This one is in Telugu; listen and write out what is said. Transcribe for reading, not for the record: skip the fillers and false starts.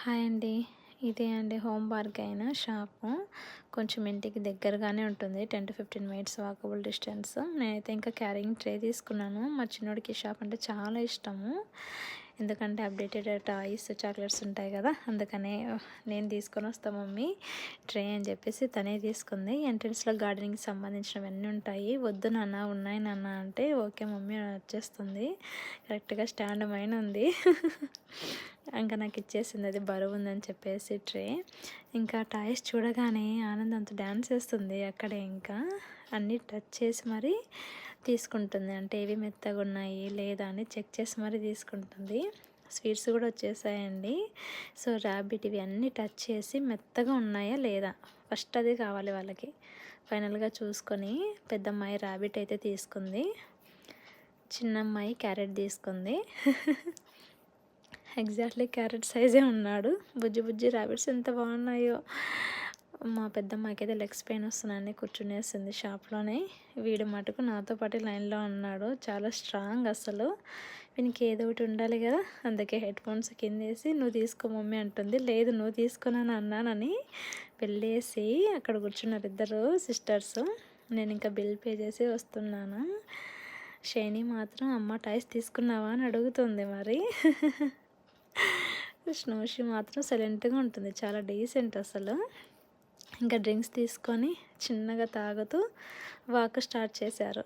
హాయ్ అండి. ఇదే అండి హోమ్ బార్గైన్ షాపు. కొంచెం ఇంటికి దగ్గరగానే ఉంటుంది. 10-15 మినిట్స్ వాకబుల్ డిస్టెన్స్. నేనైతే ఇంకా క్యారింగ్ ట్రే తీసుకున్నాను. మా చిన్నోడికి ఈ షాప్ అంటే చాలా ఇష్టము. ఎందుకంటే అప్డేటెడ్ టాయ్స్, చాక్లెట్స్ ఉంటాయి కదా, అందుకనే నేను తీసుకొని వస్తా మమ్మీ ట్రే అని చెప్పేసి తనే తీసుకుంది. ఎంట్రన్స్లో గార్డెనింగ్కి సంబంధించినవన్నీ ఉంటాయి. వద్దు నాన్న, ఉన్నాయి నాన్న అంటే ఓకే మమ్మీ అని వచ్చేస్తుంది. కరెక్ట్గా స్టాండ్ పైన ఉంది. ఇంకా నాకు ఇచ్చేసింది, అది బరువు ఉందని చెప్పేసి ట్రే. ఇంకా టాయ్స్ చూడగానే ఆనందంతో డ్యాన్స్ వేస్తుంది అక్కడే. ఇంకా అన్నీ టచ్ చేసి మరీ తీసుకుంటుంది, అంటే ఇవి మెత్తగా ఉన్నాయి లేదా అని చెక్ చేసి మరీ తీసుకుంటుంది. స్వీట్స్ కూడా వచ్చేసాయండి. సో ర్యాబిట్ ఇవి అన్నీ టచ్ చేసి మెత్తగా ఉన్నాయా లేదా ఫస్ట్ అది కావాలి వాళ్ళకి. ఫైనల్గా చూసుకొని పెద్దమ్మాయి ర్యాబిట్ అయితే తీసుకుంది, చిన్నమ్మాయి క్యారెట్ తీసుకుంది. ఎగ్జాక్ట్లీ క్యారెట్ సైజే ఉన్నాడు. బుజ్జి బుజ్జి ర్యాబిట్స్ ఎంత బాగున్నాయో. మా పెద్దమ్మాయికి అయితే లెగ్స్ పెయిన్ వస్తున్నాయని కూర్చునేసింది షాప్లోనే. వీడు మటుకు నాతో పాటు లైన్లో ఉన్నాడు. చాలా స్ట్రాంగ్ అసలు. వీనికి ఏదో ఒకటి ఉండాలి కదా, అందుకే హెడ్ ఫోన్స్ కిందేసి నువ్వు తీసుకో మమ్మీ అంటుంది. లేదు నువ్వు తీసుకున్నాను అన్నానని వెళ్ళేసి అక్కడ కూర్చున్నారు ఇద్దరు సిస్టర్స్. నేను ఇంకా బిల్ పే చేసి వస్తున్నాను. షైనీ మాత్రం అమ్మ టాయ్స్ తీసుకున్నావా అని అడుగుతుంది మరి. స్నోషి మాత్రం సైలెంట్గా ఉంటుంది, చాలా డీసెంట్ అసలు. ఇంకా డ్రింక్స్ తీసుకొని చిన్నగా తాగుతూ వాక్ స్టార్ట్ చేశారు.